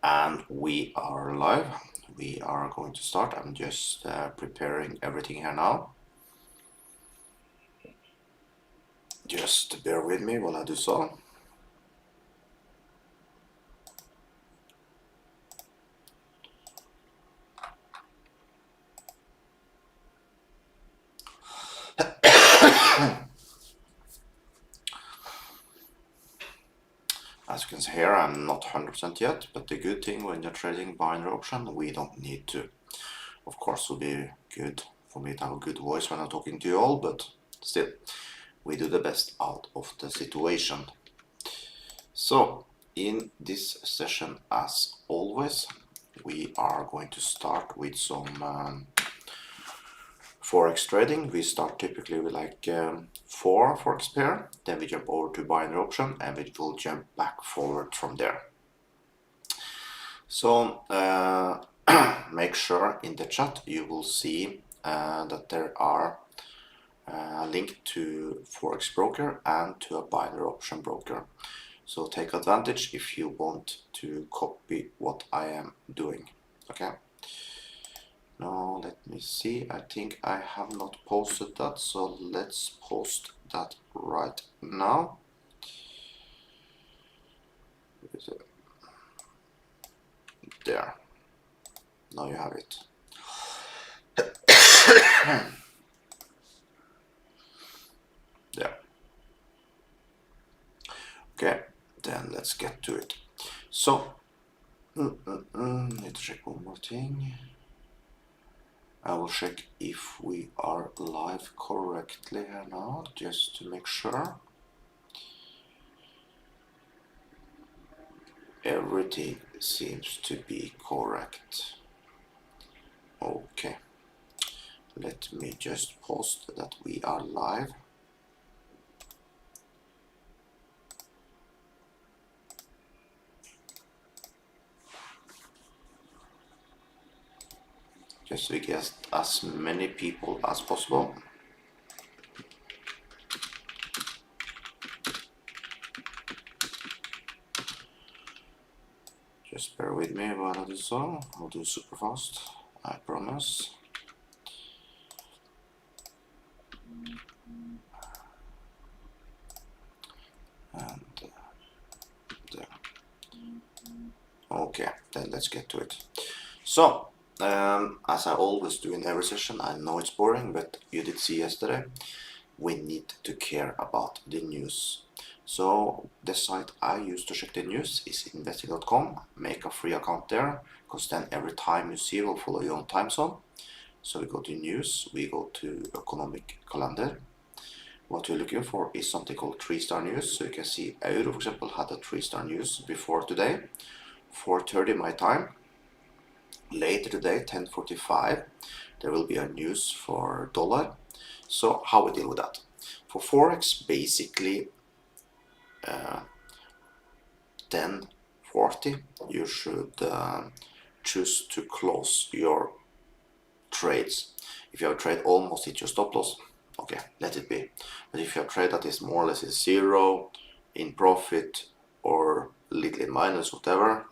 And we are live. We are going to start. I'm just preparing everything here now. Just bear with me while I do so. As you can see here, I'm not 100% yet, but the good thing when you're trading binary option, we don't need to. Of course, it will be good for me to have a good voice when I'm talking to you all, but still, we do the best out of the situation. So, in this session, as always, we are going to start with some Forex trading. We start typically with like 4 Forex pair, then we jump over to binary option and we will jump back forward from there. So make sure in the chat you will see that there are a link to Forex broker and to a binary option broker. So take advantage if you want to copy what I am doing. Okay. Now let me see, I think I have not posted that, so let's post that right now. There, now you have it. There. Okay, then let's get to it. So, need to check one more thing. I will check if we are live correctly here now, just to make sure. Everything seems to be correct. Okay, let me just post that we are live. Just so we get as many people as possible. Just bear with me while I do so. I'll do super fast, I promise. And there. Okay, then let's get to it. So, as I always do in every session, I know it's boring, but you did see yesterday, we need to care about the news. So the site I use to check the news is investing.com. Make a free account there, because then every time you see it will follow your own time zone. So we go to news, we go to economic calendar. What we're looking for is something called 3-star news. So you can see Euro, for example, had a 3-star news before today, 4:30 my time. Later today, 10:45, there will be a news for dollar. So how we deal with that? For Forex, basically 10:40, you should choose to close your trades. If you have a trade almost hit your stop loss, okay, let it be. But if you have a trade that is more or less zero in profit or little in minus, whatever,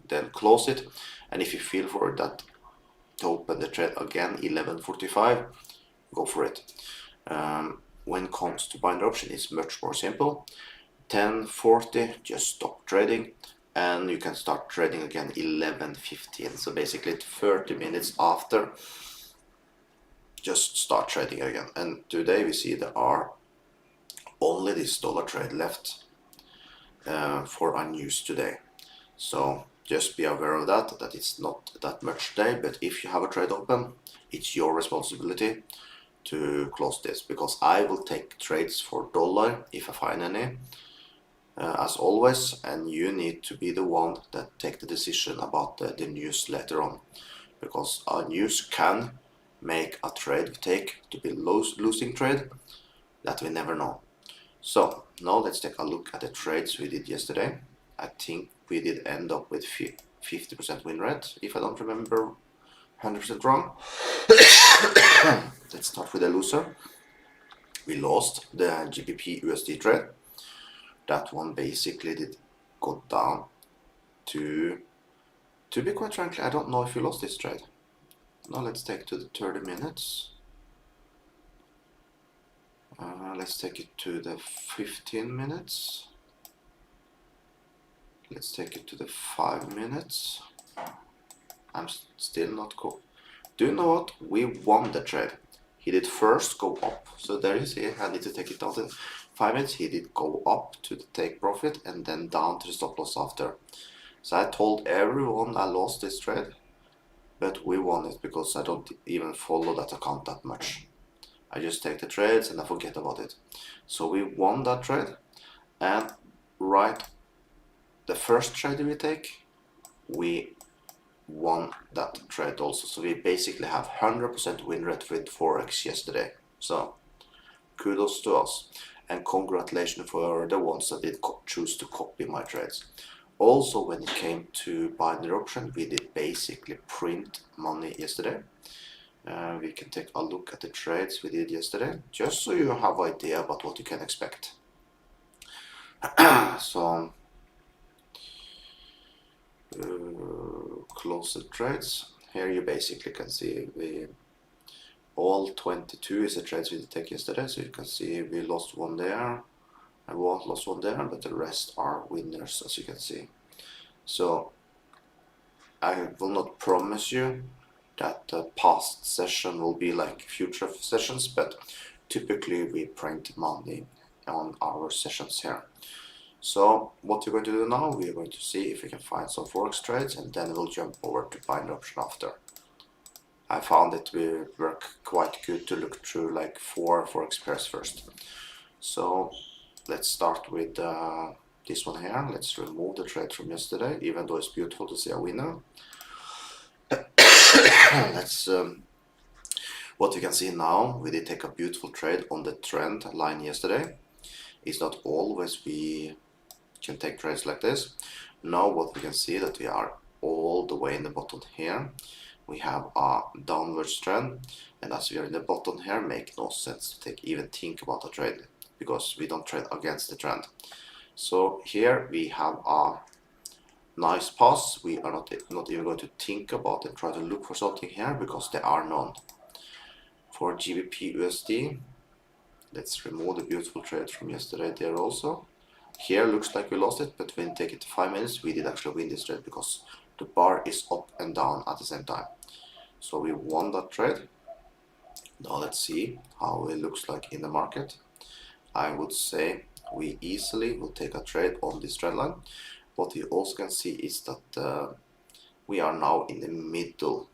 then close it. And if you feel for that to open the trade again 11:45, go for it. When it comes to binary option, it's much more simple. 10:40, just stop trading, and you can start trading again 11:15. So basically 30 minutes after, just start trading again. And today we see there are only this dollar trade left for our news today. So just be aware of that it's not that much today, but if you have a trade open, it's your responsibility to close this, because I will take trades for dollar if I find any, as always, and you need to be the one that take the decision about the news later on, because our news can make a trade we take to be losing trade that we never know. So now let's take a look at the trades we did yesterday. I think we did end up with 50% win rate, if I don't remember 100% wrong. Let's start with the loser. We lost the GBP USD trade. That one basically did go down to be quite frankly, I don't know if you lost this trade. Now let's take to the 30 minutes. Let's take it to the 15 minutes. Let's take it to the 5 minutes. I'm still not cool. Do you know what? We won the trade. He did first go up. So there you see, I need to take it down to 5 minutes. He did go up to the take profit and then down to the stop loss after. So I told everyone I lost this trade, but we won it because I don't even follow that account that much. I just take the trades and I forget about it. So we won that trade, and right, the first trade we take, we won that trade also. So we basically have 100% win rate with Forex yesterday. So kudos to us, and congratulations for the ones that did choose to copy my trades. Also, when it came to binary option, we did basically print money yesterday. We can take a look at the trades we did yesterday, just so you have an idea about what you can expect. So, close the trades. Here you basically can see all 22 is the trades we did take yesterday. So you can see we lost one there, I lost one there, but the rest are winners, as you can see. So I will not promise you that the past session will be like future sessions, but typically we print money on our sessions here. So what we're going to do now, we are going to see if we can find some Forex trades, and then we'll jump over to binary option after. I found it will work quite good to look through like 4 Forex pairs first. So let's start with this one here. Let's remove the trade from yesterday, even though it's beautiful to see a winner. Let's what you can see now, we did take a beautiful trade on the trend line yesterday. It's not always we can take trades like this. Now what we can see that we are all the way in the bottom here. We have a downwards trend, and as we are in the bottom here, make no sense to even think about a trade, because we don't trade against the trend. So here we have a nice pass. We are not even going to think about and try to look for something here, because there are none. For GBP USD, let's remove the beautiful trade from yesterday there also. Here looks like we lost it, but when we take it to 5 minutes, we did actually win this trade because the bar is up and down at the same time. So we won that trade. Now let's see how it looks like in the market. I would say we easily will take a trade on this trend line. What we also can see is that we are now in the middle.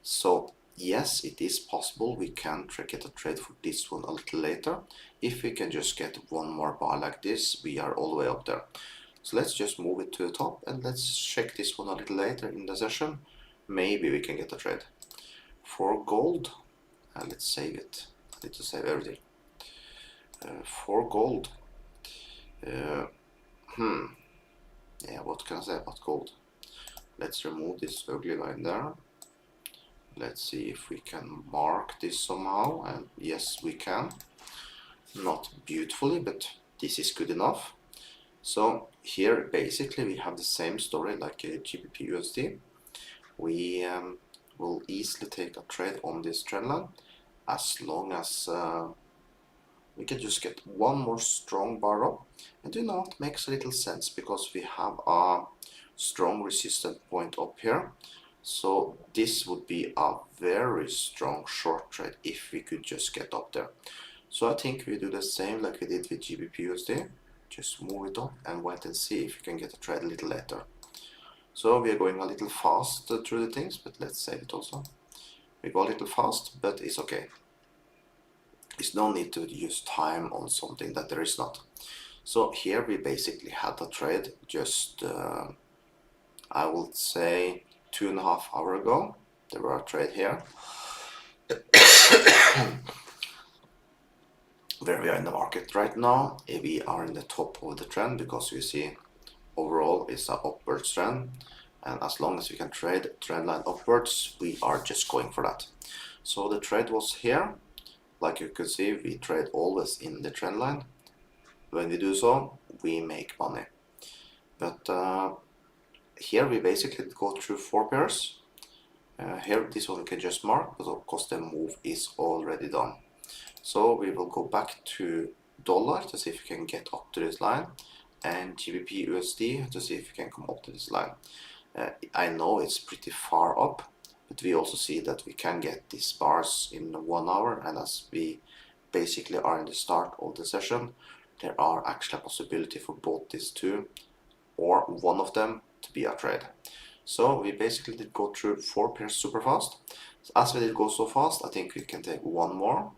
So yes, it is possible we can get a trade for this one a little later. If we can just get one more bar like this, we are all the way up there. So let's just move it to the top, and let's check this one a little later in the session. Maybe we can get a trade. For gold, let's save it. I need to save everything. For gold, yeah, what can I say about gold? Let's remove this ugly line there. Let's see if we can mark this somehow, and yes, we can. Not beautifully, but this is good enough. So here basically we have the same story like GBP USD. We will easily take a trade on this trend line, as long as we can just get one more strong bar up. And you know, it makes a little sense because we have a strong resistance point up here. So this would be a very strong short trade if we could just get up there. So I think we do the same like we did with GBP USD. Just move it up and wait and see if we can get a trade a little later. So we are going a little fast through the things, but let's save it also. We go a little fast, but it's okay. There's no need to use time on something that there is not. So here we basically had a trade just, I would say 2.5 hours ago. There were a trade here. Where we are in the market right now, we are in the top of the trend because we see overall it's an upward trend, and as long as we can trade trend line upwards, we are just going for that. So the trade was here. Like you can see, we trade always in the trend line. When we do so, we make money. But here we basically go through 4 pairs. Here this one we can just mark, but of course the move is already done. So we will go back to dollar to see if we can get up to this line, and GBP USD to see if we can come up to this line. I know it's pretty far up, but we also see that we can get these bars in 1 hour, and as we basically are in the start of the session, there are actually a possibility for both these two or one of them to be a trade. So we basically did go through 4 pairs super fast. As we did go so fast, I think we can take one more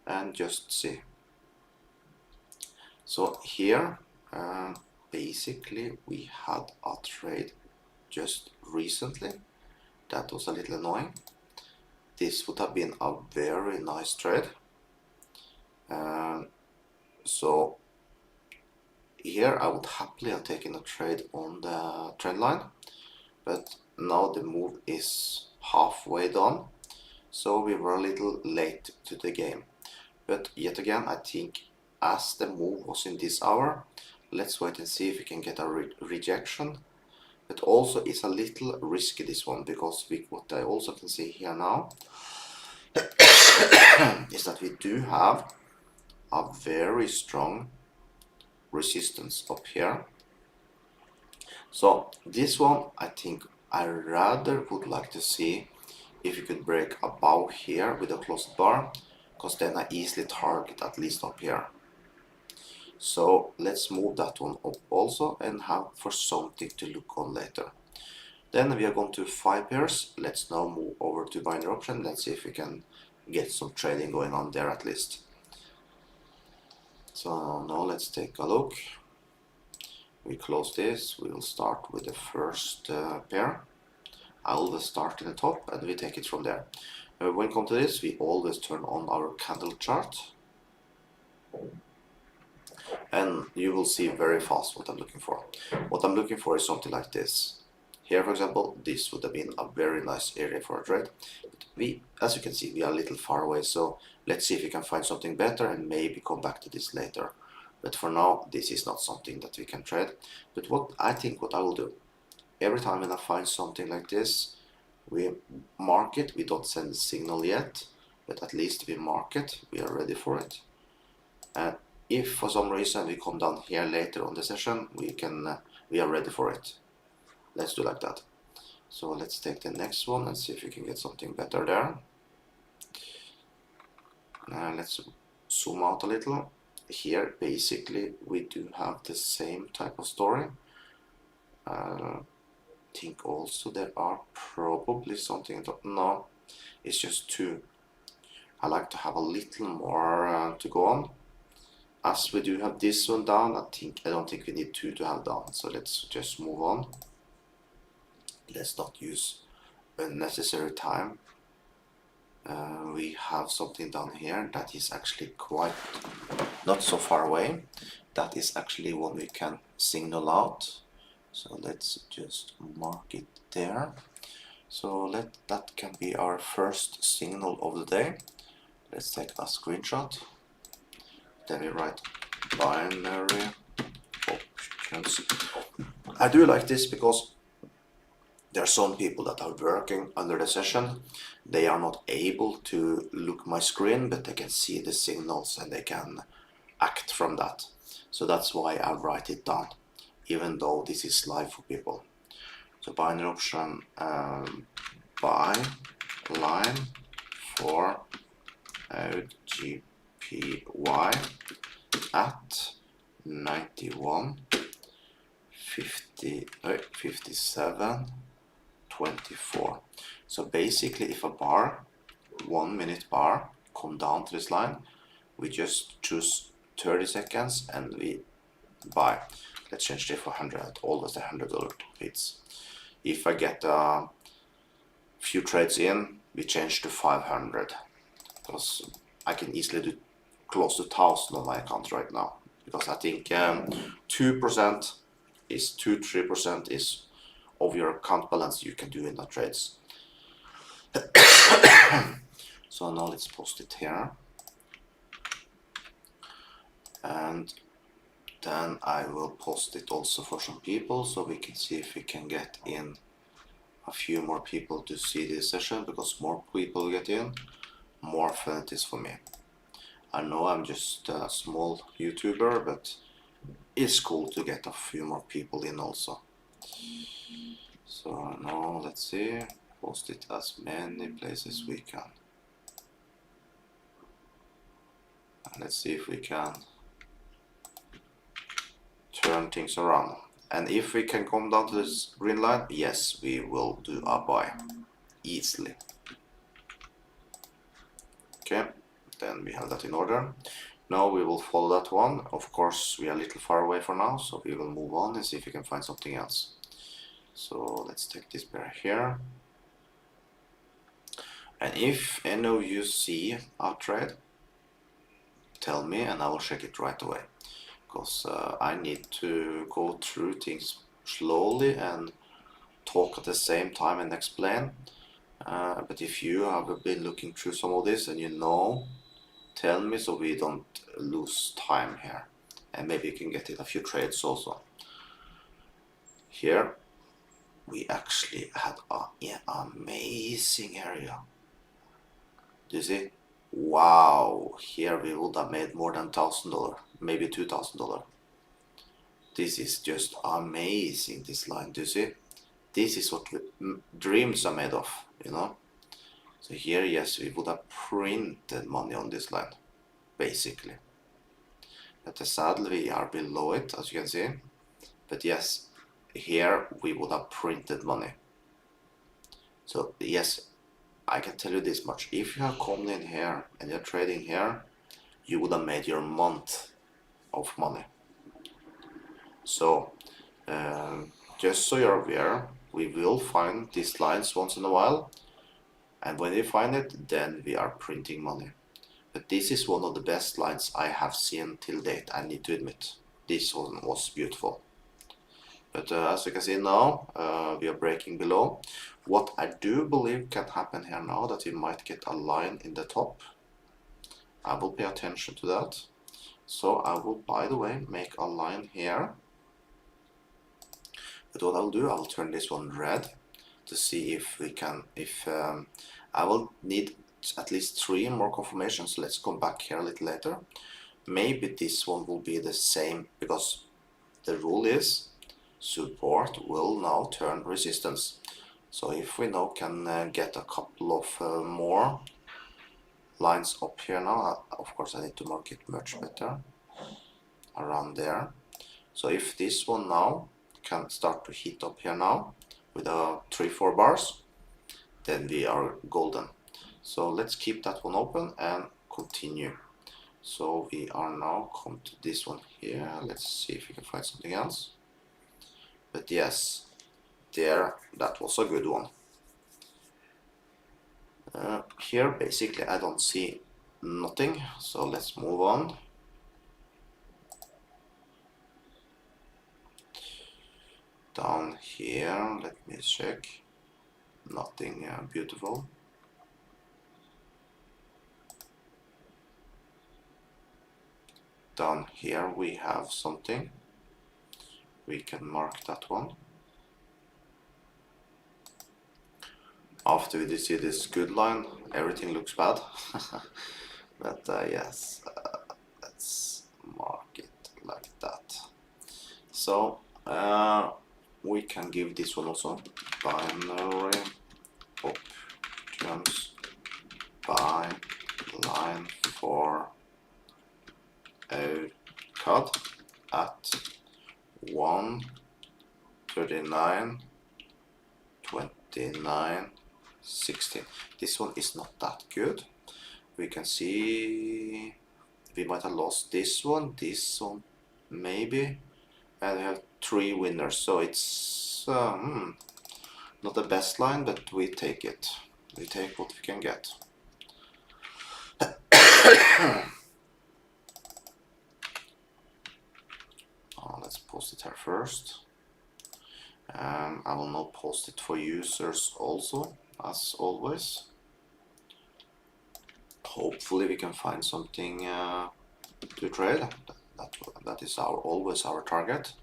and just see. So here basically we had a trade just recently that was a little annoying. This would have been a very nice trade. So here I would happily have taken a trade on the trend line, but now the move is halfway done, so we were a little late to the game. But yet again, I think as the move was in this hour, let's wait and see if we can get a rejection. But also it's a little risky, this one, because what I also can see here now is that we do have a very strong resistance up here. So this one, I think I rather would like to see if you could break above here with a closed bar, because then I easily target at least up here. So let's move that one up also and have for something to look on later. Then we are going to 5 pairs. Let's now move over to binary option. Let's see if we can get some trading going on there at least. So now let's take a look. We close this. We will start with the first pair. I will start in the top and we take it from there. When it comes to this, we always turn on our candle chart, and you will see very fast what I'm looking for. What I'm looking for is something like this. Here, for example, this would have been a very nice area for a trade. But we, as you can see, we are a little far away, so let's see if we can find something better and maybe come back to this later. But for now, this is not something that we can trade. But what I will do, every time when I find something like this, we mark it. We don't send a signal yet, but at least we mark it. We are ready for it. And if for some reason we come down here later on the session, we are ready for it. Let's do like that. So let's take the next one and see if we can get something better there. Let's zoom out a little. Here basically we do have the same type of story. I think also there are probably something that, no, it's just 2. I like to have a little more to go on. As we do have this one down, I don't think we need 2 to have down, so let's just move on. Let's not use unnecessary time. We have something down here that is actually quite not so far away. That is actually one we can signal out. So let's just mark it there. So that can be our first signal of the day. Let's take a screenshot. Then we write binary options. I do like this because there are some people that are working under the session. They are not able to look my screen, but they can see the signals and they can act from that. So that's why I write it down, even though this is live for people. So binary option buy line for GPY at 91 57 24. So basically if a bar, 1 minute bar, come down to this line, we just choose 30 seconds and we buy. Let's change it for 100, always the $100 hits. If I get a few trades in, we change to 500, because I can easily do close to 1,000 on my account right now, because I think 2% is 3% is of your account balance you can do in the trades. So now let's post it here, and Then I will post it also for some people so we can see if we can get in a few more people to see this session, because more people get in, more fun it is for me. I know I'm just a small YouTuber, but it's cool to get a few more people in also. So now let's see, post it as many places we can. And let's see if we can turn things around. And if we can come down to this green line, yes, we will do a buy easily. Okay, then we have that in order. Now we will follow that one. Of course, we are a little far away for now, so we will move on and see if we can find something else. So let's take this pair here. And if any of you see our trade, tell me and I will check it right away. Because I need to go through things slowly and talk at the same time and explain. But if you have been looking through some of this and you know, tell me so we don't lose time here. And maybe you can get in a few trades also. Here we actually had an amazing area. Do you see? Wow, here we would have made more than $1,000, maybe $2,000. This is just amazing, this line. Do you see? This is what dreams are made of, you know. So here, yes, we would have printed money on this line, basically. But sadly, we are below it, as you can see. But yes, here we would have printed money. So yes, I can tell you this much. If you have come in here and you're trading here, you would have made your month of money. So just so you're aware, we will find these lines once in a while, and when we find it, then we are printing money. But this is one of the best lines I have seen till date, I need to admit. This one was beautiful. But as you can see now, we are breaking below. What I do believe can happen here now, that we might get a line in the top. I will pay attention to that. So I will, by the way, make a line here. But what I'll do, I'll turn this one red to see if we can, I will need at least 3 more confirmations. Let's come back here a little later. Maybe this one will be the same, because the rule is support will now turn resistance. So if we now can get a couple of more lines up here now, of course I need to mark it much better, around there. So if this one now can start to hit up here now with 3-4 bars, then we are golden. So let's keep that one open and continue. So we are now come to this one here. Let's see if we can find something else. But yes, there, that was a good one. Here basically I don't see nothing, so let's move on. Down here, let me check. Nothing beautiful. Down here we have something. We can mark that one. After we see this good line, everything looks bad. But yes, let's mark it like that. So we can give this one also binary options buy line for a cut at 139.29.16. This one is not that good. We can see we might have lost this one maybe, and we have 3 winners, so it's not the best line, but we take it. We take what we can get. Let's post it here first. I will now post it for users also, as always. Hopefully we can find something to trade. that is always our target.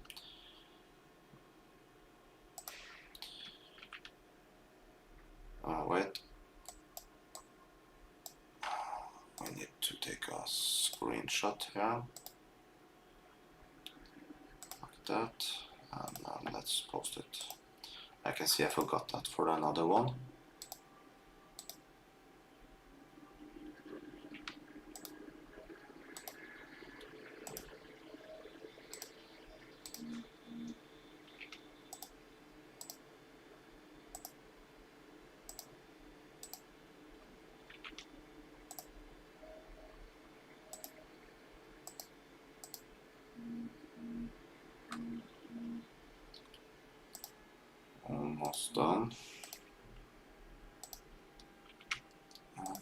Wait, we need to take a screenshot here, like that, and let's post it. I can see I forgot that for another one. Almost done.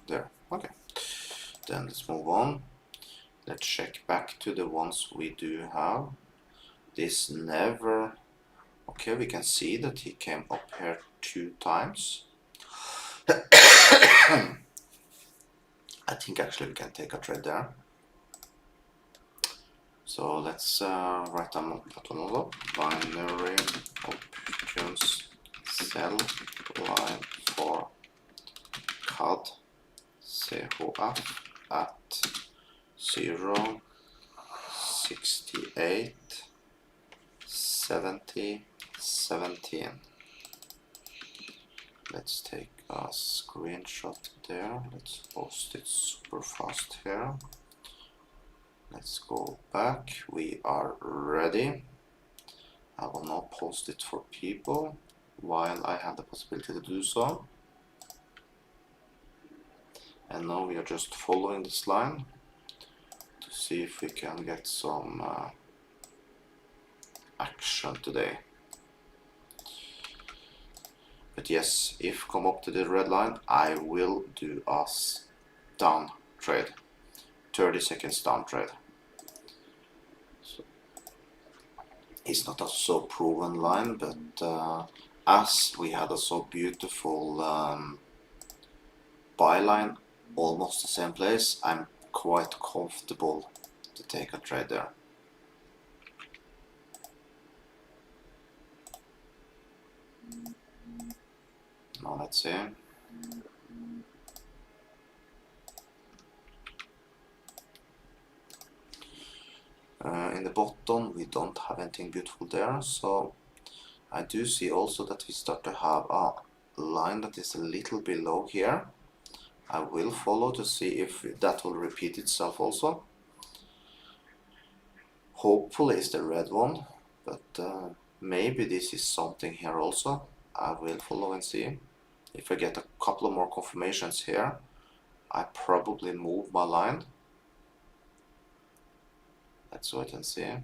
There, okay. Then let's move on. Let's check back to the ones we do have. This never... Okay, we can see that he came up here 2 times. I think actually we can take a trade there. So let's write down another binary options sell line for CAD CHF at 0.68 70 17. Let's take a screenshot there. Let's post it super fast here. Let's go back. We are ready. I will now post it for people while I have the possibility to do so. And now we are just following this line to see if we can get some action today. But yes, if come up to the red line, I will do a down trade, 30 seconds down trade. So it's not a so proven line, but as we had a so beautiful buy line, almost the same place, I'm quite comfortable to take a trade there. Now let's see. In the bottom we don't have anything beautiful there, so I do see also that we start to have a line that is a little below here. I will follow to see if that will repeat itself also. Hopefully it's the red one, but maybe this is something here also. I will follow and see. If I get a couple of more confirmations here, I probably move my line. Let's wait and see.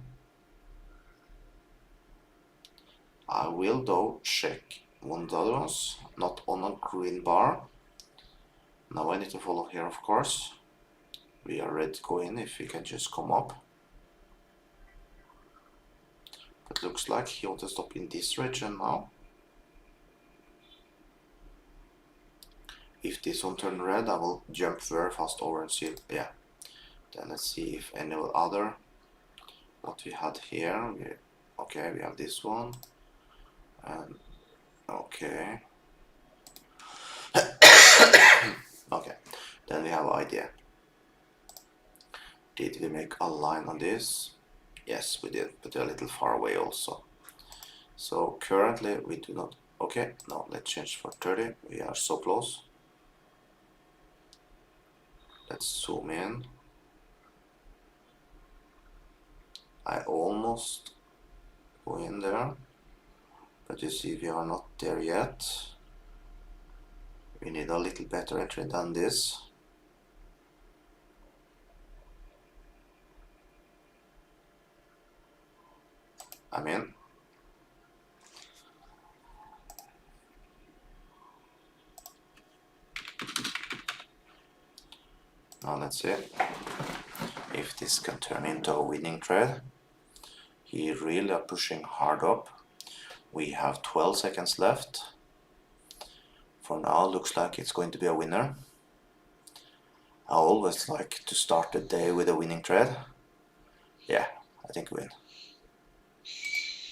I will though check one of the other ones, not on a green bar. Now I need to follow here, of course. We are ready to go in if we can just come up. But looks like he wants to stop in this region now. If this one turns red, I will jump very fast over and see. Yeah. Then let's see if any other. What we had here. Okay, we have this one. And okay. Okay. Then we have an idea. Did we make a line on this? Yes, we did, but they're a little far away also. So currently we do not. Okay, now let's change for 30. We are so close. Let's zoom in. I almost go in there, but you see we are not there yet. We need a little better entry than this. I'm in. Now let's see if this can turn into a winning trade. He really are pushing hard up. We have 12 seconds left. For now, looks like it's going to be a winner. I always like to start the day with a winning trade. Yeah, I think we win.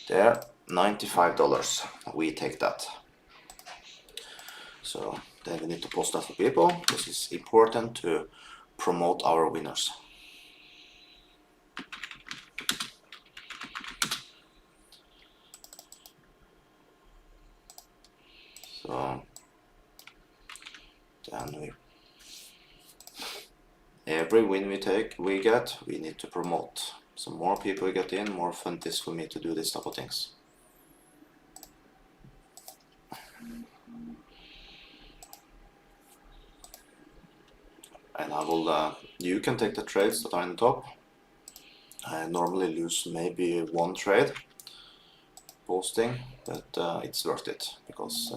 There, $95. We take that. So then we need to post that for people. This is important to promote our winners. So then every win we get, we need to promote. So more people get in, more fun it is for me to do this type of things. And I will, you can take the trades that are in the top. I normally lose maybe one trade posting, but it's worth it because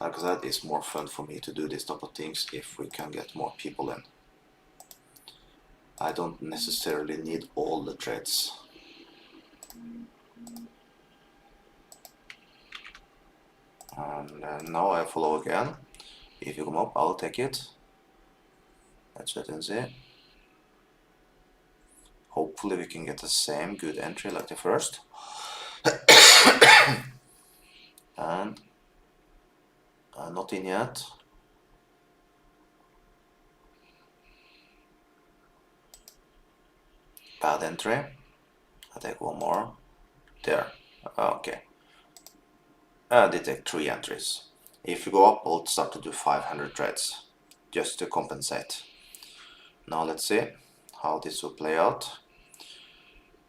like I said, it's more fun for me to do this type of things if we can get more people in. I don't necessarily need all the trades. And now I follow again. If you come up, I'll take it. Let's wait and see. Hopefully we can get the same good entry like the first. And not in yet. Bad entry. I take one more. There. Okay. They take 3 entries. If you go up, I'll start to do 500 trades just to compensate. Now let's see how this will play out.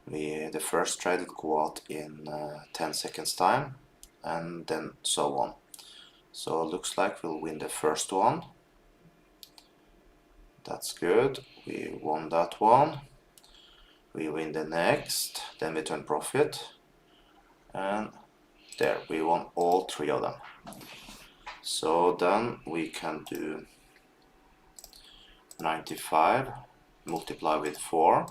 The first trade will go out in 10 seconds time, and then so on. So it looks like we'll win the first one. That's good. We won that one. We win the next, then we turn profit, and there we won all 3 of them. So then we can do 95 multiply with 4,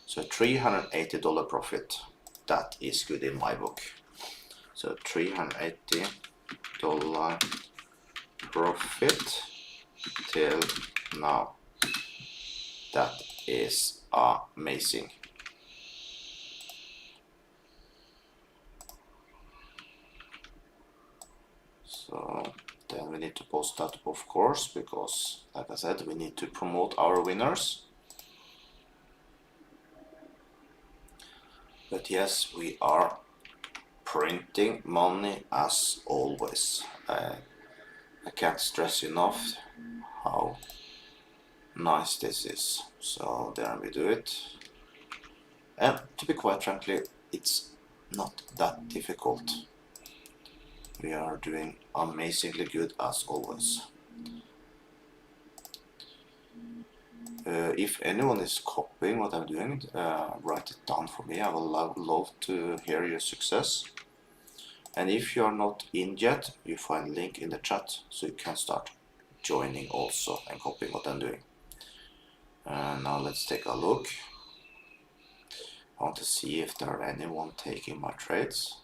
so $380 profit. That is good in my book. So $380 profit till now. That is amazing. So then we need to post that up, of course, because like I said, we need to promote our winners. But yes, we are printing money as always. I can't stress enough how nice this is. So there we do it. And to be quite frankly, it's not that difficult. We are doing amazingly good as always. If anyone is copying what I'm doing, write it down for me. I will love to hear your success. And if you are not in yet, you find link in the chat so you can start joining also and copying what I'm doing. Now let's take a look. I want to see if there are anyone taking my trades.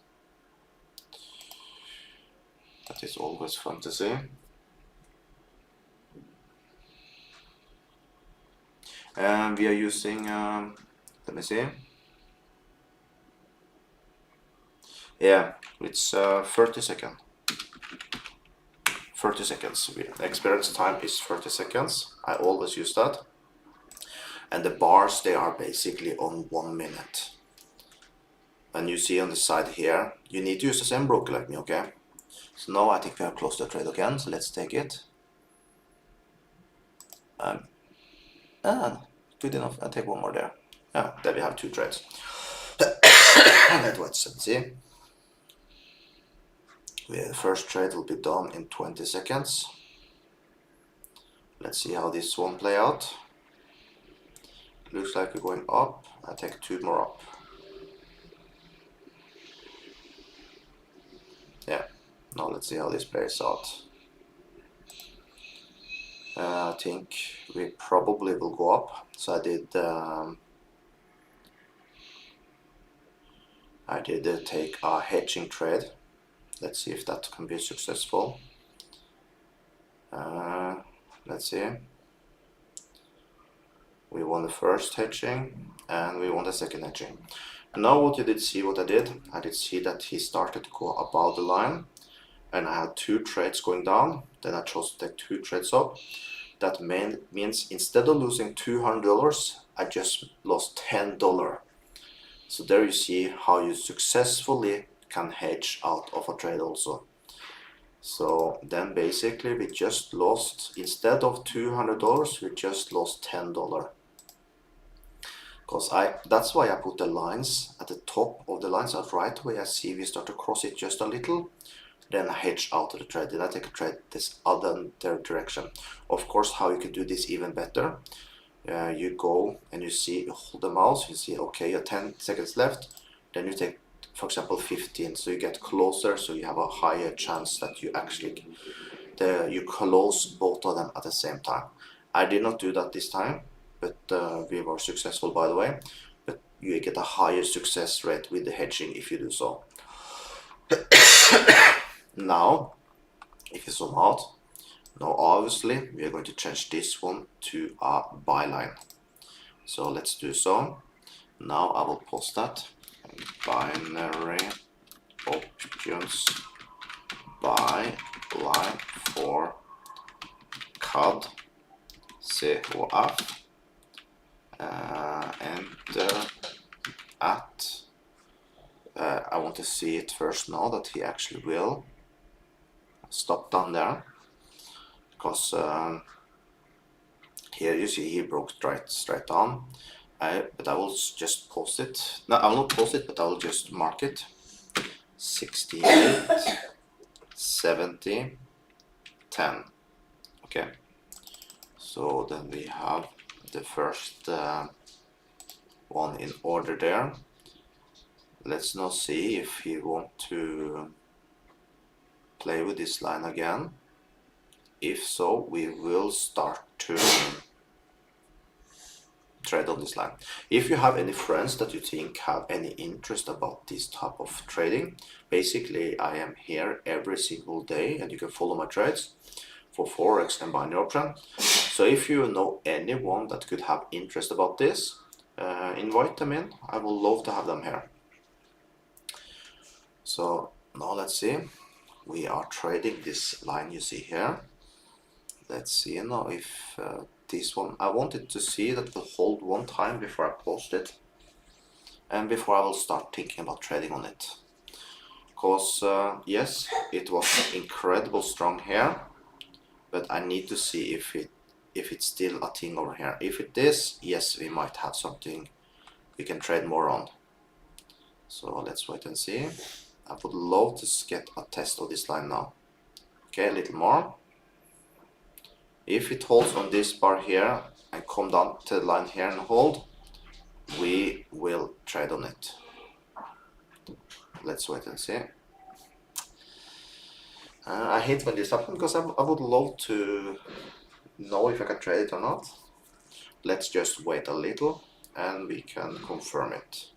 That is always fun to see. And we are using, let me see. Yeah, it's 30 seconds. 30 seconds. The experience time is 30 seconds. I always use that. And the bars, they are basically on 1 minute. And you see on the side here, you need to use the same broker like me, okay? So now I think we have closed the trade again, so let's take it. Good enough. I'll take one more there. Yeah, there we have 2 trades. Let's see. The first trade will be done in 20 seconds. Let's see how this one play out. Looks like we're going up. I take 2 more up. Yeah. Now let's see how this plays out. I think we probably will go up. So I did take a hedging trade. Let's see if that can be successful. Let's see. We won the first hedging and we won the second hedging. And now what you did see what I did see that he started to go above the line, and I had 2 trades going down. Then I chose to take 2 trades up. That means instead of losing $200, I just lost $10. So there you see how you successfully can hedge out of a trade also. So then basically we just lost, instead of $200, we just lost $10. Because that's why I put the lines at the top of the lines, at right away I see we start to cross it just a little, then I hedge out of the trade, then I take a trade this other direction. Of course, how you can do this even better, you go and you see, you hold the mouse, you see, okay, you have 10 seconds left, then you take, for example, 15, so you get closer, so you have a higher chance that you actually, you close both of them at the same time. I did not do that this time, but we were successful, by the way, but you get a higher success rate with the hedging if you do so. Now, if you zoom out, now obviously we are going to change this one to a buy line. So let's do so. Now I will post that. Binary options buy line for CAD COF. Enter at. I want to see it first now that he actually will stop down there, because here you see he broke straight down. But I will just post it. No, I will not post it, but I will just mark it. 68, 70, 10. Okay. So then we have the first one in order there. Let's now see if he want to play with this line again. If so, we will start to trade on this line. If you have any friends that you think have any interest about this type of trading, basically I am here every single day and you can follow my trades for Forex and binary option. So if you know anyone that could have interest about this, invite them in. I would love to have them here. So now let's see, we are trading this line you see here. Let's see now if this one, I wanted to see that will hold one time before I post it, and before I will start thinking about trading on it. Because yes, it was incredible strong here, but I need to see if it's still a thing over here. If it is, yes, we might have something we can trade more on. So let's wait and see. I would love to get a test of this line now. Okay, a little more. If it holds on this bar here and come down to the line here and hold, we will trade on it. Let's wait and see. I hate when this happens because I would love to know if I can trade it or not. Let's just wait a little and we can confirm it.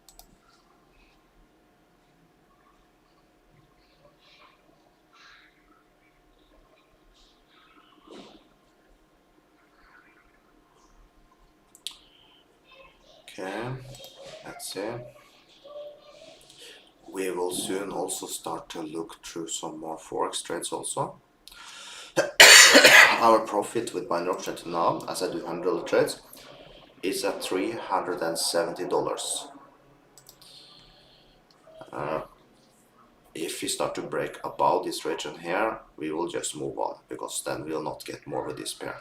Okay, let's see. We will soon also start to look through some more Forex trades also. Our profit with binary option to now, as I do $100 trades, is at $370. If we start to break above this region here, we will just move on, because then we will not get more with this pair.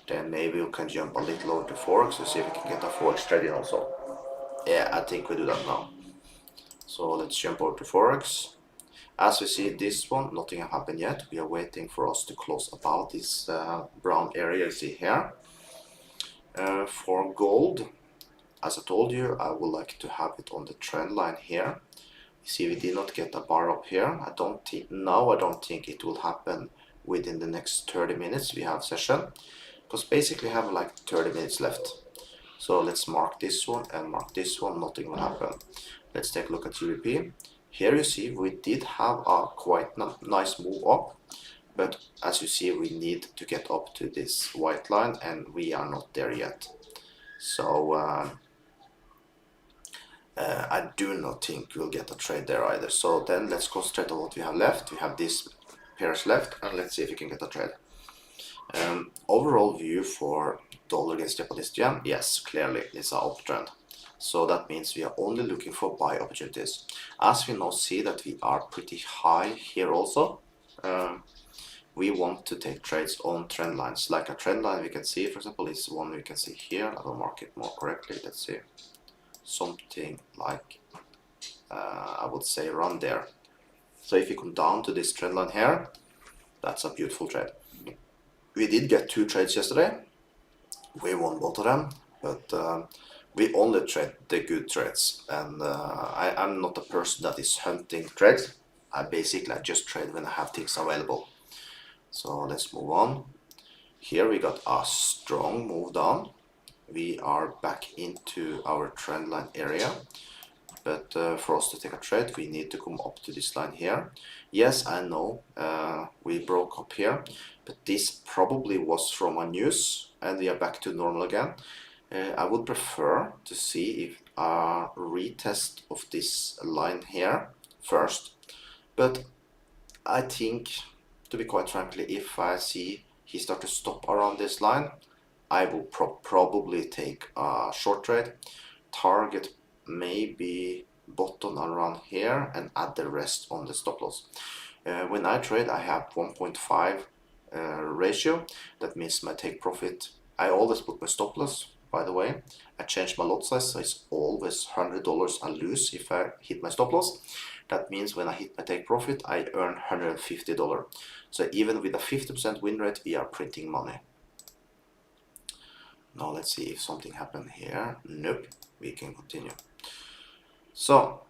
Then maybe we can jump a little over to Forex to see if we can get a Forex trade in also. Yeah, I think we do that now. So let's jump over to Forex. As we see this one, nothing has happened yet. We are waiting for us to close above this brown area you see here. For gold, as I told you, I would like to have it on the trend line here. You see we did not get a bar up here. I don't think it will happen within the next 30 minutes we have session, because basically I have like 30 minutes left. So let's mark this one and mark this one, nothing will happen. Let's take a look at GBP. Here you see we did have a quite nice move up, but as you see, we need to get up to this white line, and we are not there yet. So I do not think we'll get a trade there either. So then let's concentrate on what we have left. We have this pairs left, and let's see if we can get a trade. Overall view for dollar against Japanese yen, yes, clearly it's an uptrend. So that means we are only looking for buy opportunities. As we now see that we are pretty high here also, we want to take trades on trend lines. Like a trend line we can see, for example, is one we can see here. I will mark it more correctly. Let's see. Something like, I would say around there. So if you come down to this trend line here, that's a beautiful trade. We did get 2 trades yesterday. We won both of them, but we only trade the good trades. And I'm not a person that is hunting trades. I just trade when I have things available. So let's move on. Here we got a strong move down. We are back into our trend line area. But for us to take a trade, we need to come up to this line here. Yes, I know we broke up here, but this probably was from a news, and we are back to normal again. I would prefer to see if a retest of this line here first. But I think, to be quite frankly, if I see he start to stop around this line, I will probably take a short trade, target maybe bottom around here, and add the rest on the stop loss. When I trade, I have 1.5 ratio. That means my take profit. I always put my stop loss, by the way. I change my lot size, so it's always $100 I lose if I hit my stop loss. That means when I hit my take profit, I earn $150. So even with a 50% win rate, we are printing money. Now let's see if something happened here. Nope, we can continue. So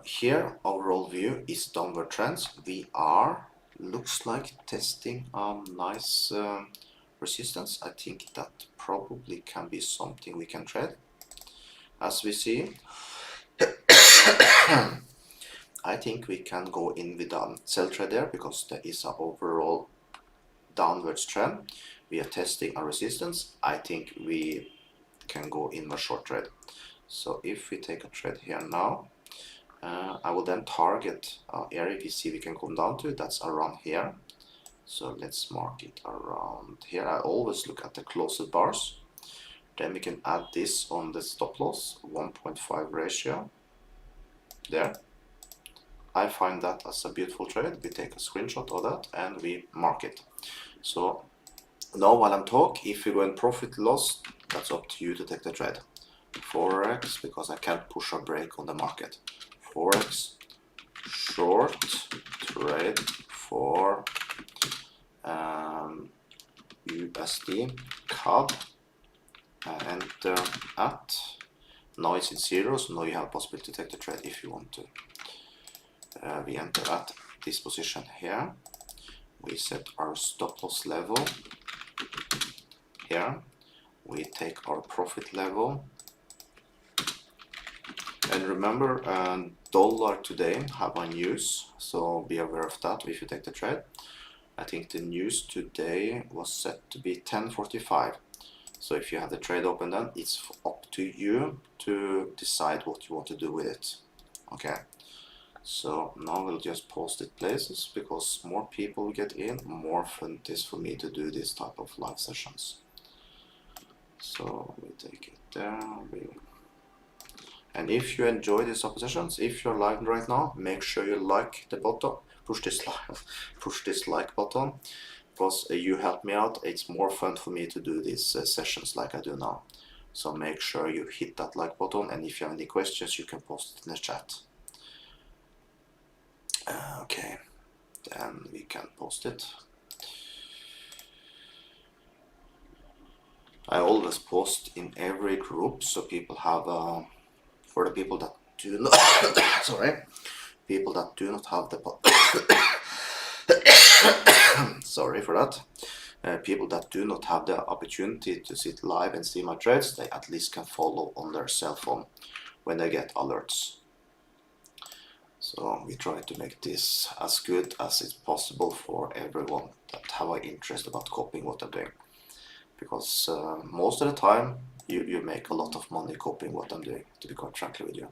here overall view is downward trends. We are, looks like, testing a nice resistance. I think that probably can be something we can trade. As we see, I think we can go in with a sell trade there, because there is an overall downwards trend. We are testing a resistance. I think we can go in a short trade. So if we take a trade here now, I will then target area we see we can come down to. That's around here. So let's mark it around here. I always look at the closest bars. Then we can add this on the stop loss, 1.5 ratio. There. I find that as a beautiful trade. We take a screenshot of that and we mark it. So now while I'm talking, if you go in profit loss, that's up to you to take the trade. Forex, because I can't push or break on the market. Forex short trade for USD CAD. Enter at. Now it's in zeros. Now you have a possibility to take the trade if you want to. We enter at this position here. We set our stop loss level here. We take our profit level. And remember, dollar today have a news, so be aware of that if you take the trade. I think the news today was set to be 10:45. So if you have the trade open, then it's up to you to decide what you want to do with it. Okay. So now we'll just post it places, because more people get in, more fun it is for me to do this type of live sessions. So we take it there. And if you enjoy these oppositions, if you're live right now, make sure you like the button, push this like button, because you help me out. It's more fun for me to do these sessions like I do now. So make sure you hit that like button, and if you have any questions, you can post it in the chat. Okay, then we can post it. I always post in every group, so people have for the people that do not sorry, people that do not have the sorry for that. People that do not have the opportunity to sit live and see my trades, they at least can follow on their cell phone when they get alerts. So we try to make this as good as it's possible for everyone that have an interest about copying what I'm doing. Because most of the time you make a lot of money copying what I'm doing, to be quite frankly with you.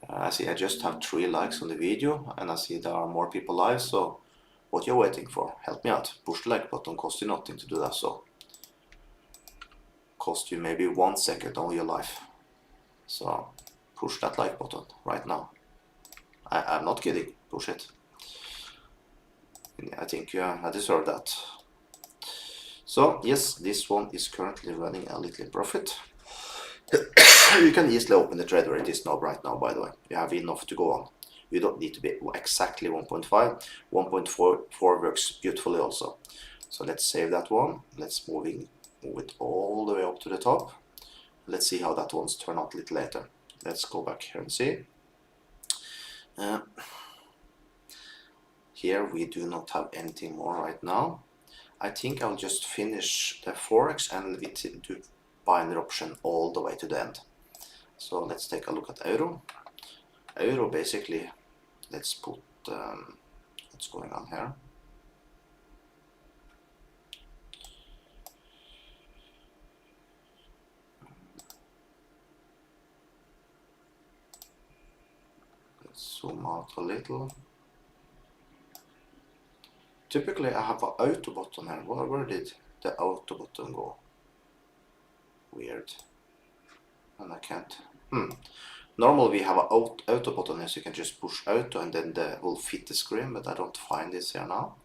I see I just have 3 likes on the video, and I see there are more people live, so what you're waiting for? Help me out. Push the like button, cost you nothing to do that, so cost you maybe 1 second of your life. So push that like button right now. I'm not kidding, push it. I think I deserve that. So yes, this one is currently running a little in profit. You can easily open the trade where it is now right now, by the way. You have enough to go on. You don't need to be exactly 1.5. 1.4 works beautifully also. So let's save that one. Let's move it all the way up to the top. Let's see how that one's turn out a little later. Let's go back here and see. Here we do not have anything more right now. I think I'll just finish the Forex and do binary option all the way to the end. So let's take a look at Euro. Euro basically, let's put what's going on here. Let's zoom out a little. Typically I have an auto button here. Where did the auto button go? Weird. And I can't. Normally we have an auto button here, so you can just push auto and then the will fit the screen, but I don't find this here now.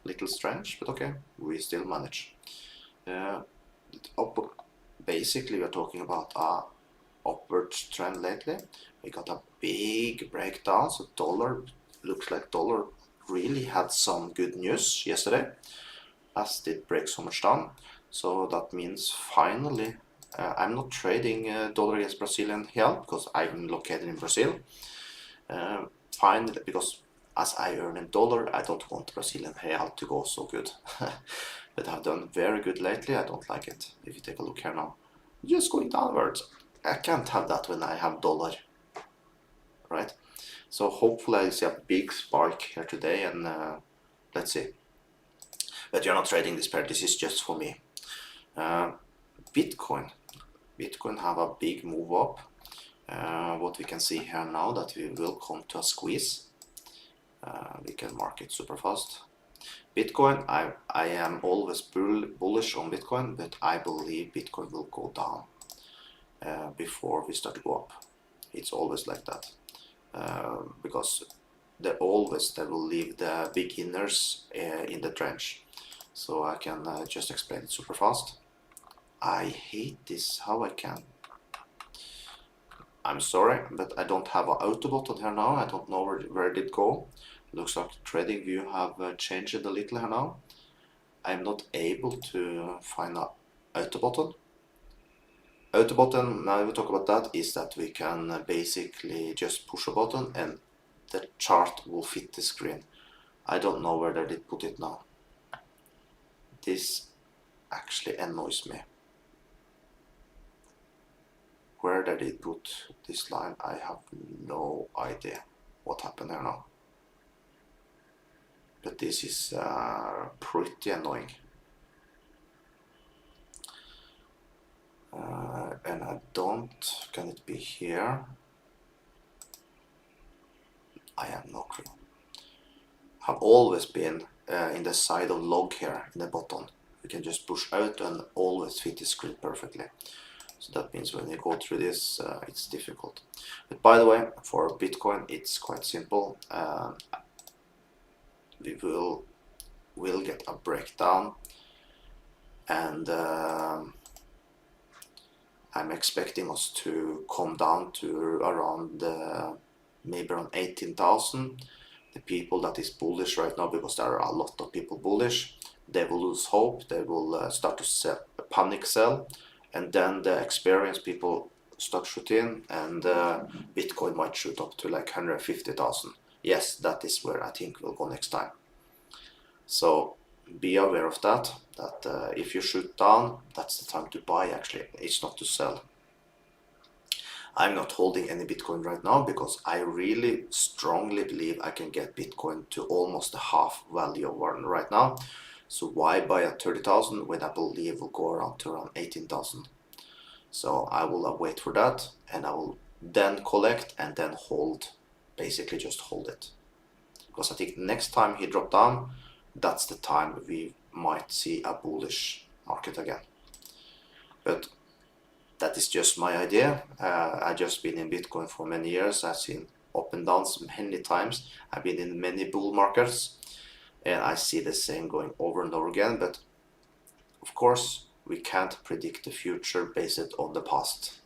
Little strange, but okay, we still manage. Basically we're talking about a upward trend lately. We got a big breakdown, so dollar looks like dollar really had some good news yesterday, as did break so much down. So that means finally I'm not trading dollar against Brazilian real because I'm located in Brazil. Finally, because as I earn in dollar, I don't want Brazilian real to go so good. But I've done very good lately. I don't like it. If you take a look here now, just going downwards. I can't have that when I have dollar, right? So hopefully I see a big spark here today, and let's see. But you're not trading this pair. This is just for me. Bitcoin have a big move up. What we can see here now that we will come to a squeeze. We can mark it super fast. Bitcoin, I am always bullish on Bitcoin, but I believe Bitcoin will go down before we start to go up. It's always like that, because they will leave the beginners in the trench. So I can just explain it super fast. I hate this, how I can. I'm sorry, but I don't have an auto button here now. I don't know where it did go. Looks like trading view have changed it a little here now. I'm not able to find an auto button. Auto button, now we talk about that, is that we can basically just push a button and the chart will fit the screen. I don't know where they did put it now. This actually annoys me. Where did they put this line? I have no idea what happened there now. But this is pretty annoying. And I don't, can it be here? I have no clue. Have always been in the side of log here in the bottom. You can just push out and always fit the screen perfectly. So that means when you go through this, it's difficult. But by the way, for Bitcoin, it's quite simple. We will get a breakdown, and I'm expecting us to come down to around maybe around 18,000. The people that is bullish right now, because there are a lot of people bullish, they will lose hope. They will start to panic sell, and then the experienced people start shooting, and Bitcoin might shoot up to like 150,000. Yes, that is where I think we'll go next time. So be aware of that, if you shoot down, that's the time to buy actually, it's not to sell. I'm not holding any Bitcoin right now because I really strongly believe I can get Bitcoin to almost the half value of one right now. So why buy at 30,000 when I believe will go around to around 18,000? So I will wait for that, and I will then collect and then hold, basically just hold it. Because I think next time he drop down, that's the time we might see a bullish market again. But that is just my idea. I've just been in Bitcoin for many years. I've seen up and downs many times. I've been in many bull markets, and I see the same going over and over again. But of course, we can't predict the future based on the past.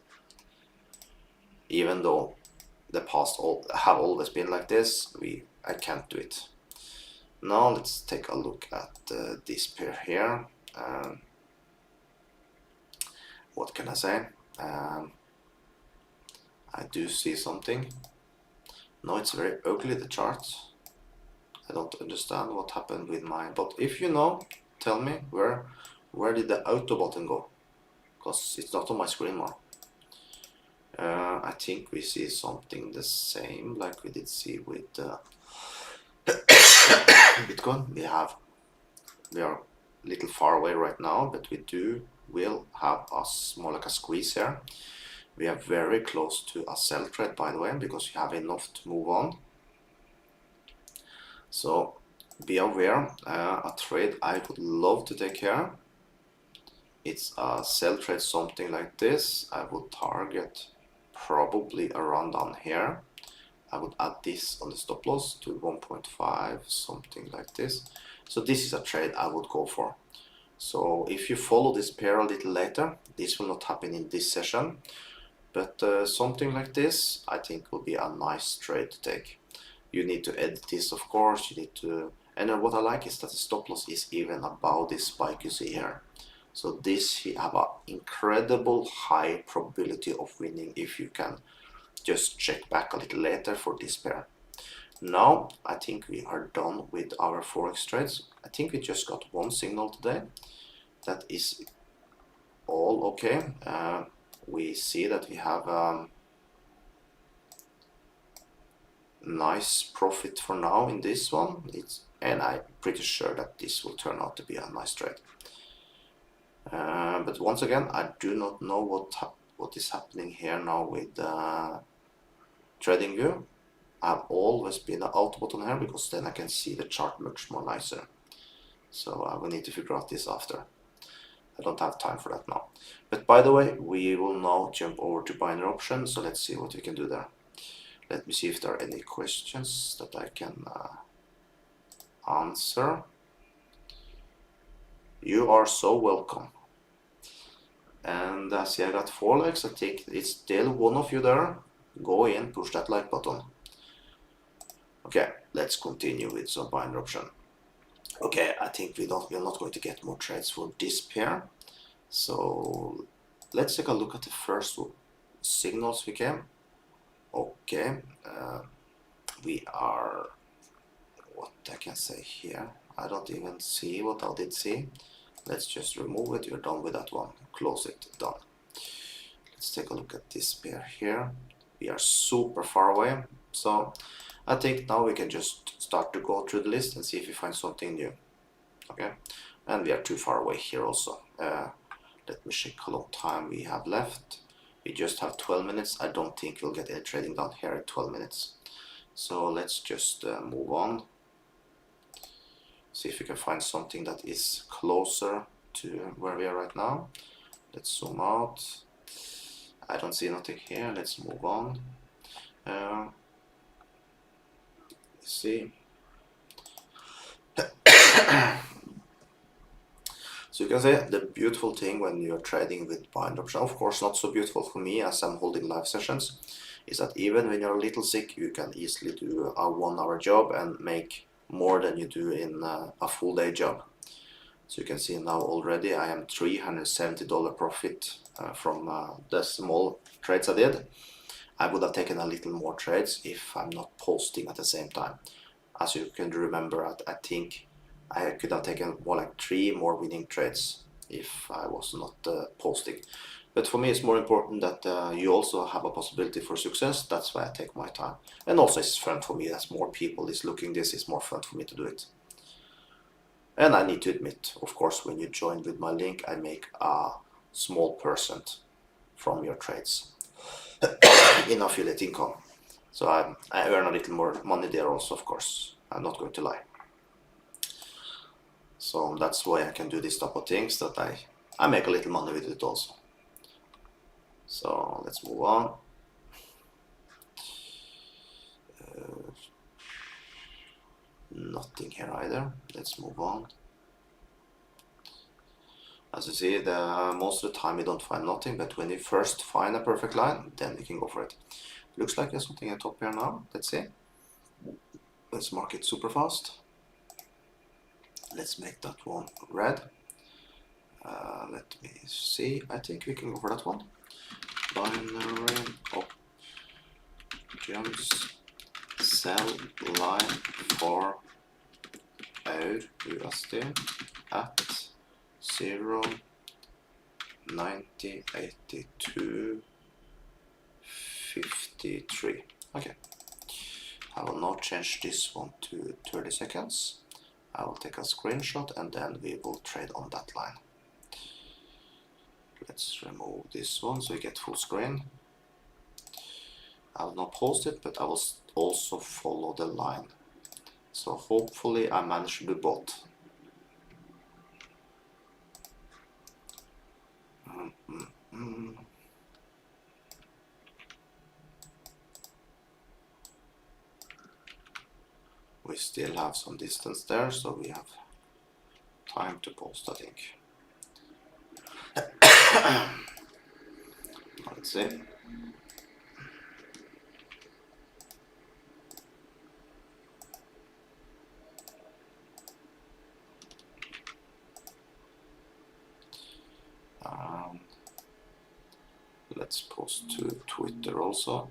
Even though the past have always been like this, I can't do it. Now let's take a look at this pair here. What can I say? I do see something. No, it's very ugly, the chart. I don't understand what happened with mine. But if you know, tell me where did the auto button go? Because it's not on my screen more. I think we see something the same like we did see with Bitcoin. We are a little far away right now, but will have us more like a squeeze here. We are very close to a sell trade, by the way, because you have enough to move on. So be aware. A trade I would love to take here. It's a sell trade, something like this. I would target probably around down here. I would add this on the stop loss to 1.5, something like this. So this is a trade I would go for. So if you follow this pair a little later, this will not happen in this session, but something like this I think will be a nice trade to take. You need to edit this, of course. You need to, and what I like is that the stop loss is even above this spike you see here. So this you have an incredible high probability of winning if you can just check back a little later for this pair. Now I think we are done with our Forex trades. I think we just got one signal today. That is all okay. We see that we have nice profit for now in this one. And I'm pretty sure that this will turn out to be a nice trade. But once again, I do not know what is happening here now with trading view. I've always been an out button here because then I can see the chart much more nicer. So I will need to figure out this after. I don't have time for that now. But by the way, we will now jump over to binary options. So let's see what we can do there. Let me see if there are any questions that I can answer. You are so welcome. And I see I got 4 likes. I think it's still one of you there. Go in, push that like button. Okay, let's continue with some binary option. Okay, I think we're not going to get more trades for this pair. So let's take a look at the first signals we came. Okay, we are, what I can say here, I don't even see what I did see. Let's just remove it. You're done with that one. Close it. Done. Let's take a look at this pair here. We are super far away. So I think now we can just start to go through the list and see if we find something new. Okay. And we are too far away here also. Let me check how long time we have left. We just have 12 minutes. I don't think we'll get any trading done here at 12 minutes. So let's just move on. See if we can find something that is closer to where we are right now. Let's zoom out. I don't see nothing here. Let's move on. Let's see. So you can say the beautiful thing when you're trading with binary option, of course not so beautiful for me as I'm holding live sessions, is that even when you're a little sick, you can easily do a 1-hour job and make more than you do in a full day job. So you can see now already I am $370 profit from the small trades I did. I would have taken a little more trades if I'm not posting at the same time. As you can remember, I think I could have taken more like 3 more winning trades if I was not posting. But for me, it's more important that you also have a possibility for success. That's why I take my time. And also it's fun for me. As more people is looking this, it's more fun for me to do it. And I need to admit, of course, when you join with my link, I make a small percent from your trades in affiliate income. So I earn a little more money there also, of course. I'm not going to lie. So that's why I can do this type of things, that I make a little money with it also. So let's move on. Nothing here either. Let's move on. As you see, most of the time you don't find nothing, but when you first find a perfect line, then you can go for it. Looks like there's something at top here now. Let's see. Let's mark it super fast. Let's make that one red. Let me see. I think we can go for that one. Binary options sell line for our USD at 0 90 82 53. Okay. I will now change this one to 30 seconds. I will take a screenshot and then we will trade on that line. Let's remove this one so we get full screen. I will not post it, but I will also follow the line. So hopefully I manage to do both. We still have some distance there, so we have time to post, I think. Let's see. Let's post to Twitter also.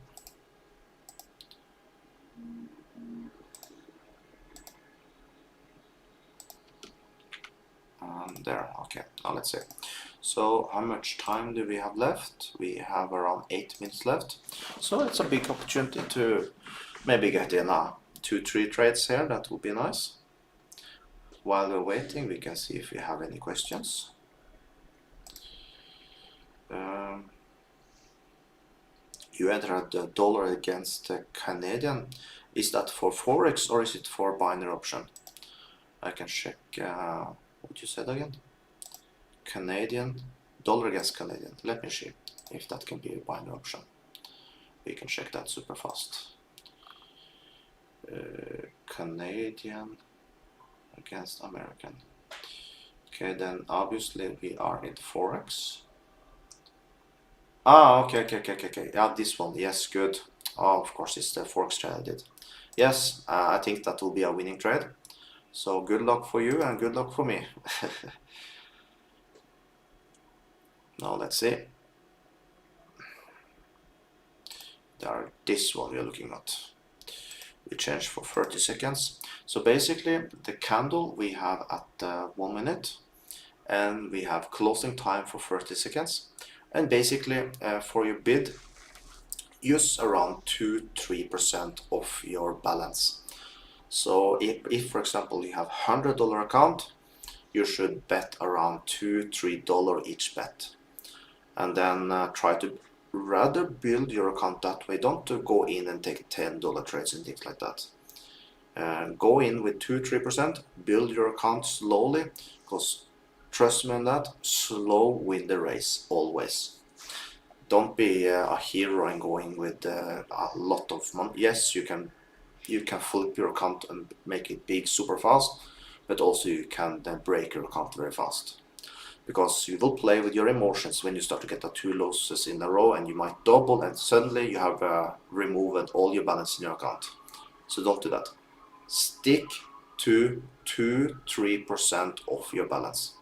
There, okay, now let's see. So how much time do we have left? We have around 8 minutes left. So it's a big opportunity to maybe get in 2-3 trades here. That would be nice. While we're waiting, we can see if we have any questions. You entered the dollar against the Canadian. Is that for Forex or is it for binary option? I can check what you said again. Canadian, dollar against Canadian. Let me see if that can be a binary option. We can check that super fast. Canadian against American. Okay, then obviously we are in Forex. Okay. Yeah, this one. Yes, good. Oh, of course, it's the Forex trade I did. Yes, I think that will be a winning trade. So good luck for you and good luck for me. Now let's see. There, this one we are looking at. We change for 30 seconds. So basically, the candle we have at 1 minute, and we have closing time for 30 seconds. And basically, for your bid, use around 2-3% of your balance. So if for example you have $100 account, you should bet around $2-3 each bet, and then try to rather build your account that way. Don't go in and take $10 trades and things like that. Go in with 2-3%, build your account slowly, because trust me on that, slow win the race always. Don't be a hero and going with a lot of money. Yes, you can flip your account and make it big super fast, but also you can then break your account very fast, because you will play with your emotions when you start to get the 2 losses in a row, and you might double and suddenly you have removed all your balance in your account. So don't do that. Stick to 2-3% of your balance.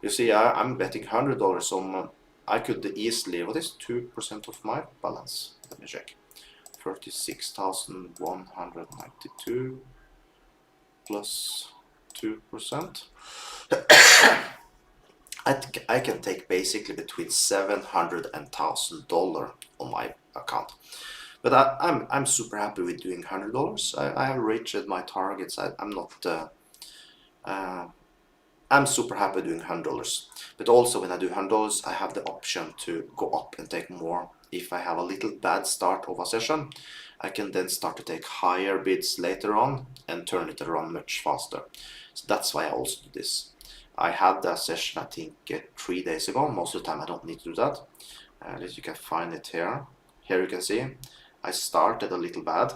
You see, I'm betting $100 on. I could easily, what is 2% of my balance? Let me check. 36,192 plus 2%. I can take basically between $700 and $1,000 on my account. But I'm super happy with doing $100. I have reached my targets. I'm not I'm super happy doing $100. But also when I do $100, I have the option to go up and take more. If I have a little bad start of a session, I can then start to take higher bids later on and turn it around much faster. So that's why I also do this. I had that session, I think, 3 days ago. Most of the time I don't need to do that. As you can find it here. Here you can see I started a little bad,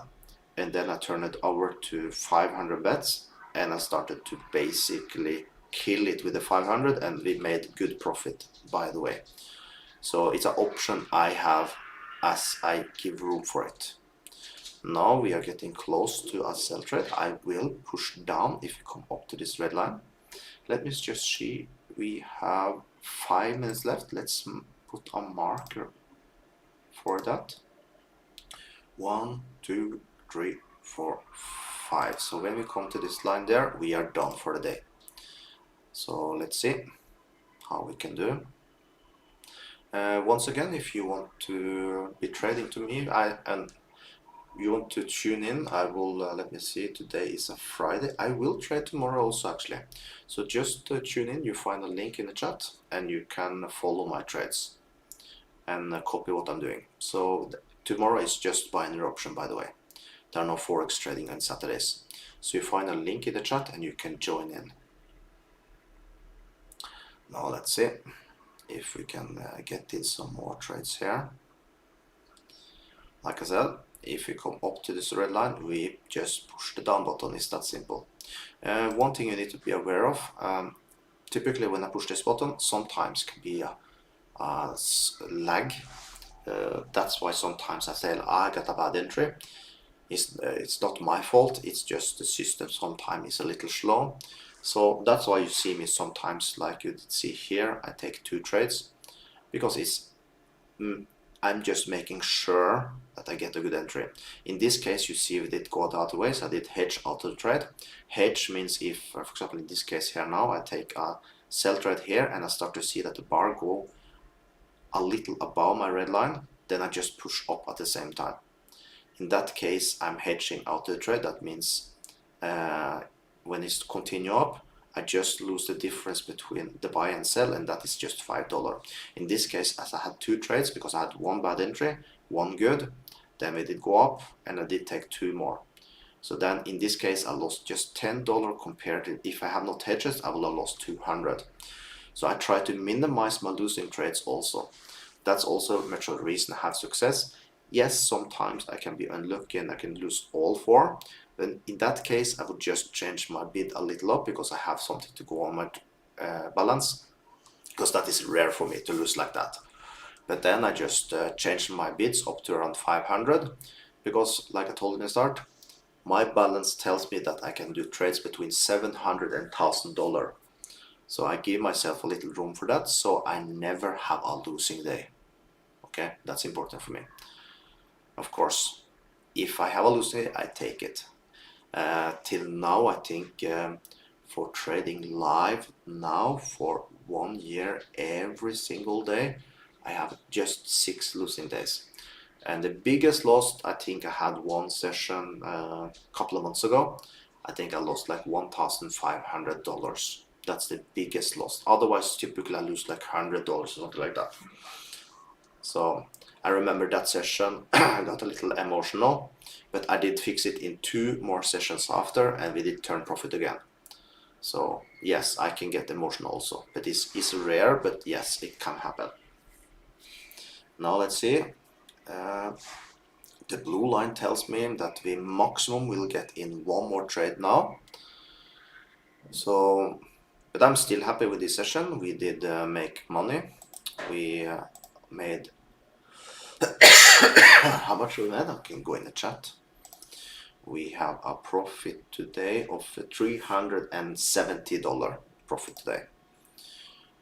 and then I turned it over to 500 bets, and I started to basically kill it with the 500, and we made good profit, by the way. So it's an option I have as I give room for it. Now we are getting close to a sell trade. I will push down if you come up to this red line. Let me just see, we have 5 minutes left. Let's put a marker for that. 1, 2, 3, 4, 5. So when we come to this line there, we are done for the day. So let's see how we can do. Once again, if you want to be trading to me and you want to tune in, I will, let me see, today is a Friday. I will trade tomorrow also actually. So just tune in, you find a link in the chat and you can follow my trades and copy what I'm doing. So tomorrow is just binary option, by the way. There are no Forex trading on Saturdays. So you find a link in the chat and you can join in. Now let's see if we can get in some more trades here. Like I said, if we come up to this red line, we just push the down button. It's that simple. One thing you need to be aware of, typically when I push this button, sometimes can be a lag. That's why sometimes I say I got a bad entry. It's not my fault, it's just the system sometimes is a little slow. So that's why you see me sometimes, like you see here, I take 2 trades because I'm just making sure that I get a good entry. In this case, you see we did go the other way, so I did hedge out of the trade. Hedge means if, for example, in this case here now, I take a sell trade here and I start to see that the bar go a little above my red line, then I just push up at the same time. In that case, I'm hedging out the trade. That means when it's continue up, I just lose the difference between the buy and sell, and that is just $5. In this case, as I had 2 trades, because I had 1 bad entry, 1 good, then we did go up, and I did take 2 more. So then in this case, I lost just $10 compared to if I have not hedges, I will have lost 200. So I try to minimize my losing trades also. That's also much of the reason I have success. Yes, sometimes I can be unlucky and I can lose all 4. But in that case, I would just change my bid a little up because I have something to go on my balance. Because that is rare for me to lose like that. But then I just changed my bids up to around 500. Because like I told in the start, my balance tells me that I can do trades between $700 and $1,000. So I give myself a little room for that, so I never have a losing day. Okay, that's important for me. Of course, if I have a losing day, I take it. Till now, I think for trading live now for 1 year every single day, I have just 6 losing days. And the biggest loss, I think I had one session a couple of months ago. I think I lost like $1,500. That's the biggest loss. Otherwise, typically I lose like $100 or something like that. So I remember that session, I got a little emotional, but I did fix it in 2 more sessions after, and we did turn profit again. So yes, I can get emotional also, but it's rare, but yes, it can happen. Now let's see. The blue line tells me that we maximum will get in 1 more trade now. So, but I'm still happy with this session. We did make money. We made how much we made? I can go in the chat. We have a profit today of $370 profit today.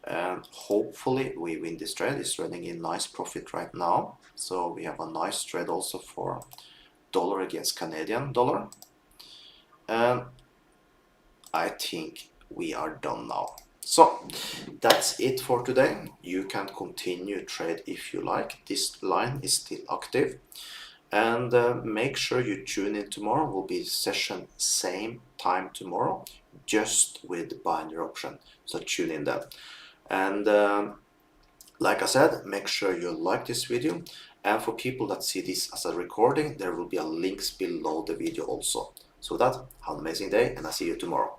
And hopefully we win this trade. It's running in nice profit right now. So we have a nice trade also for dollar against Canadian dollar. And I think we are done now. So that's it for today. You can continue trade if you like. This line is still active. And make sure you tune in tomorrow. Will be session same time tomorrow, just with binary option. So tune in then. And like I said, make sure you like this video. And for people that see this as a recording, there will be a links below the video also. So with that, have an amazing day, and I'll see you tomorrow.